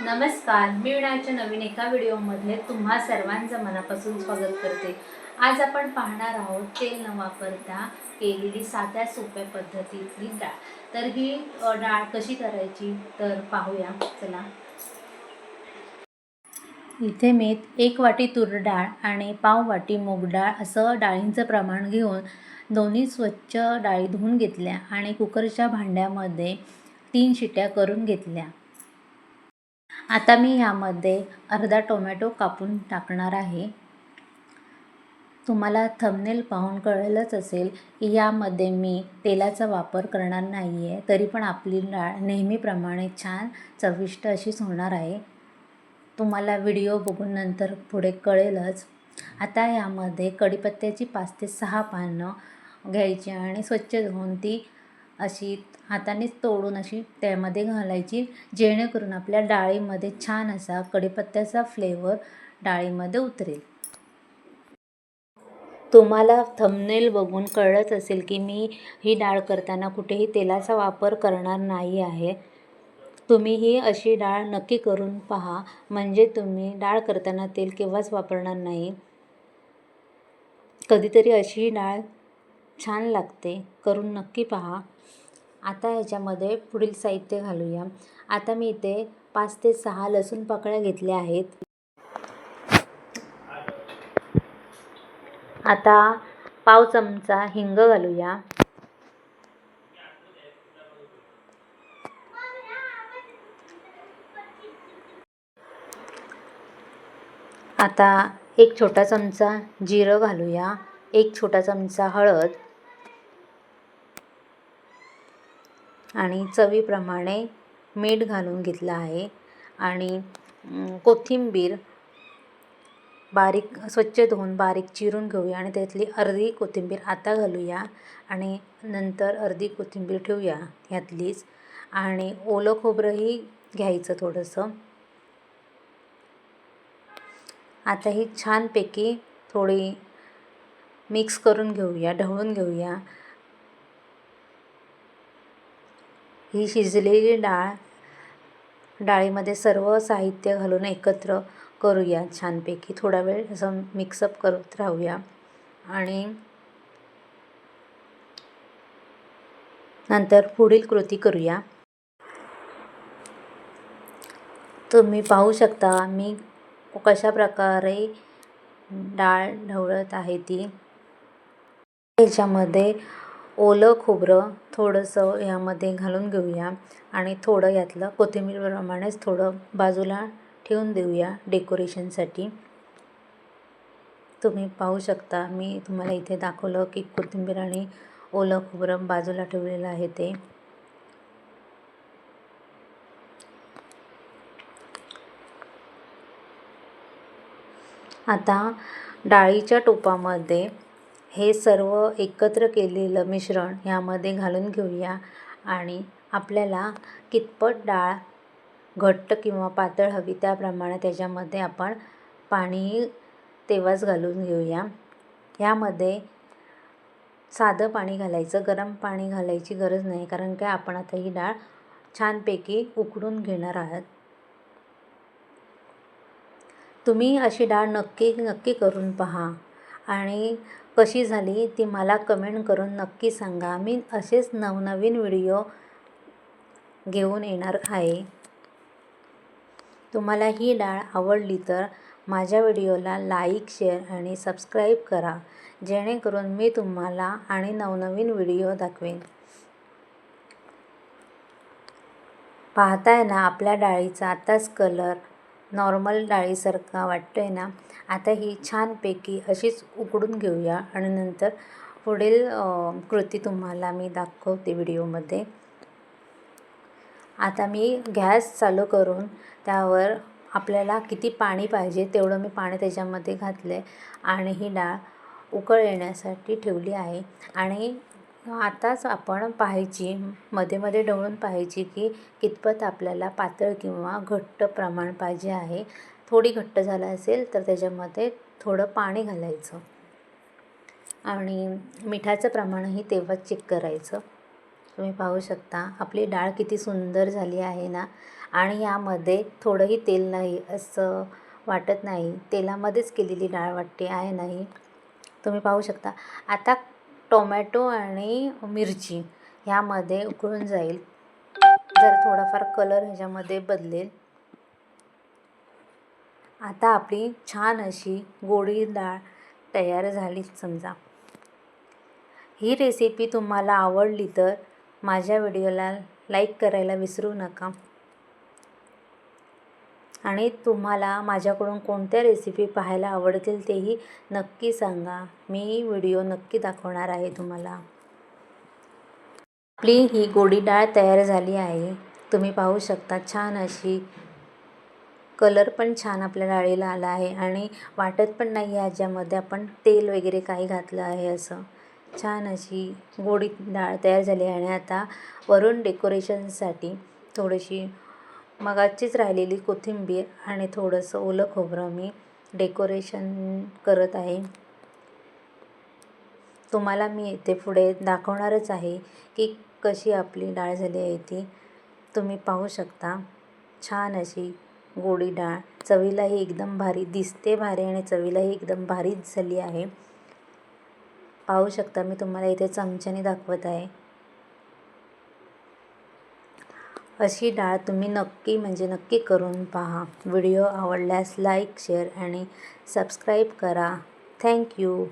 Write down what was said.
नमस्कार, मी विनायकच्या नवीन एका व्हिडिओमध्ये तुम्हा सर्वांचं मनापासून स्वागत करते। आज आपण पाहणार आहोत तेल न वापरता केलेली साध्या सोप्या पद्धतीतली डाळ। तर ही डाळ कशी करायची तर पाहूया चला। इथे मी 1 वाटी तूर डाळ आणि पाव वाटी मूग डाळ असं डाळींचं प्रमाण घेऊन दोन्ही स्वच्छ डाळी धुवून घेतल्या आणि कुकरच्या भांड्यामध्ये 3 शिट्या करून घेतल्या। आता मी यामध्ये अर्धा टोमॅटो कापून टाकणार आहे। तुम्हाला थंबनेल पाहून कळलंच असेल की यामध्ये मी तेलाचा वापर करणार नाही आहे, तरी पण आपली डाळ नेहमीप्रमाणे छान चविष्ट अशीच होणार आहे। तुम्हाला व्हिडिओ बघून नंतर पुढे कळेलच। आता यामध्ये कढीपत्त्याची 5 ते 6 पानं घ्यायची आणि स्वच्छ धुवून ती अशी हातानेच तोडून अशी त्यामध्ये घालायची, जेणेकरून आपल्या डाळीमध्ये छान असा कढीपत्त्याचा फ्लेवर डाळीमध्ये उतरेल। तुम्हाला थंबनेल बघून कळलंच असेल की मी ही डाळ करताना कुठेही तेलाचा वापर करणार नाही आहे। तुम्हीही अशी डाळ नक्की करून पहा, म्हणजे तुम्ही डाळ करताना तेल केव्हाच वापरणार नाही। कधीतरी अशी डाळ छान लागते, करून नक्की पहा। आता ह्याच्यामध्ये पुढील साहित्य घालूया। आता मी इथे 5 ते 6 लसूण पाकळ्या घेतल्या आहेत। आता पाव चमचा हिंग घालूया। आता 1 छोटा चमचा जिरं घालूया, 1 छोटा चमचा हळद आणि चवीप्रमाणे मीठ घालून घेतलं आहे आणि कोथिंबीर बारीक स्वच्छ धुवून बारीक चिरून घेऊया आणि त्यातली अर्धी कोथिंबीर आता घालूया आणि नंतर अर्धी कोथिंबीर ठेवूया ह्यातलीच, आणि ओलं खोबरंही घ्यायचं थोडंसं। आता ही छानपैकी थोडी मिक्स करून घेऊया, ढवळून घेऊया। ही शिजलेली डाळीमध्ये सर्व साहित्य घालून एकत्र करूया छानपैकी, थोडा वेळ असं मिक्सअप करत राहूया आणि नंतर पुढील कृती करूया। तुम्ही पाहू शकता मी कशा प्रकारे डाळ ढवळत आहे ती। ह्याच्यामध्ये ओलं खोबरं थोडंसं यामध्ये घालून घेऊया आणि थोडं यातलं कोथिंबीरप्रमाणेच थोडं बाजूला ठेवून देऊया डेकोरेशनसाठी। तुम्ही पाहू शकता मी तुम्हाला इथे दाखवलं की कोथिंबीर आणि ओलं खोबरं बाजूला ठेवलेलं आहे ते। आता डाळीच्या टोपामध्ये हे सर्व एकत्र केलेलं मिश्रण यामध्ये घालून घेऊया आणि आपल्याला कितपत डाळ घट्ट किंवा पातळ हवी त्याप्रमाणे त्याच्यामध्ये आपण पाणी तेव्हाच घालून घेऊया। यामध्ये साधं पाणी घालायचं, गरम पाणी घालायची गरज नाही, कारण काय आपण आता ही डाळ छानपैकी उकडून घेणार आहात। तुम्ही अशी डाळ नक्की करून पहा आणि कशी झाली ती मला कमेंट करून नक्की सांगा। मी असेच नवनवीन व्हिडिओ घेऊन येणार आहे। तुम्हाला ही डाळ आवडली तर माझ्या व्हिडिओला लाईक, शेअर आणि सबस्क्राईब करा, जेणेकरून मी तुम्हाला आणि नवनवीन व्हिडिओ दाखवेन। पाहताय ना आपल्या डाळीचा आताच कलर नॉर्मल डाळीसारखा वाटतोय ना। आता ही छानपैकी अशीच उकडून घेऊया आणि नंतर पुढील कृती तुम्हाला मी दाखवते व्हिडिओमध्ये। आता मी गॅस चालू करून त्यावर आपल्याला किती पाणी पाहिजे तेवढं मी पाणी त्याच्यामध्ये घातले आणि ही डाळ उकळ येण्यासाठी ठेवली आहे। आणि आताच आपण पाहायची, मध्ये मध्ये ढवळून पाहायची की कितपत आपल्याला पातळ किंवा घट्ट प्रमाण पाहिजे आहे। थोडी घट्ट झालं असेल तर त्याच्यामध्ये थोडं पाणी घालायचं आणि मिठाचं प्रमाणही तेव्हाच चेक करायचं। तुम्ही पाहू शकता आपली डाळ किती सुंदर झाली आहे ना। आणि यामध्ये थोडंही तेल नाही असं वाटत नाही, तेलामध्येच केलेली डाळ वाटते आहे नाही, तुम्ही पाहू शकता. आता टोमॅटो आणि मिरची ह्यामध्ये उकळून जाईल, जर थोडाफार कलर ह्याच्यामध्ये बदलेल. आता आपली छान अशी गोडी डाळ तयार झाली समजा. ही रेसिपी तुम्हाला आवडली तर माझ्या व्हिडिओला लाईक करायला विसरू नका. आणि तुम्हाला माझ्याकडून कोणत्या रेसिपी पाहायला आवडतील तेही नक्की सांगा. मी व्हिडिओ नक्की दाखवणार आहे तुम्हाला. आपली ही गोडी डाळ तयार झाली आहे. तुम्ही पाहू शकता छान अशी कलर पण छान आपल्या डाळीला आला आहे आणि वाटत पण नाही आहे ह्याच्यामध्ये आपण तेल वगैरे काही घातलं आहे असं. छान अशी गोडी डाळ तयार झाली आहे. आणि आता वरून डेकोरेशनसाठी थोडीशी मगाचीच राहिलेली कोथिंबीर आणि थोडंसं ओलं खोबरं मी डेकोरेशन करत आहे. तुम्हाला मी इथे पुढे दाखवणारच आहे की कशी आपली डाळ झाली आहे ती. तुम्ही पाहू शकता छान अशी गोडी डाळ, चवीलाही एकदम भारी दिसते, भारी आणि चवीलाही एकदम भारीच झाली आहे. पाहू शकता मी तुम्हाला इथे चमच्याने दाखवत आहे. अशी डाळ तुम्ही नक्की म्हणजे नक्की करून पहा. व्हिडिओ आवडल्यास लाईक, शेअर आणि सबस्क्राईब करा. थँक्यू.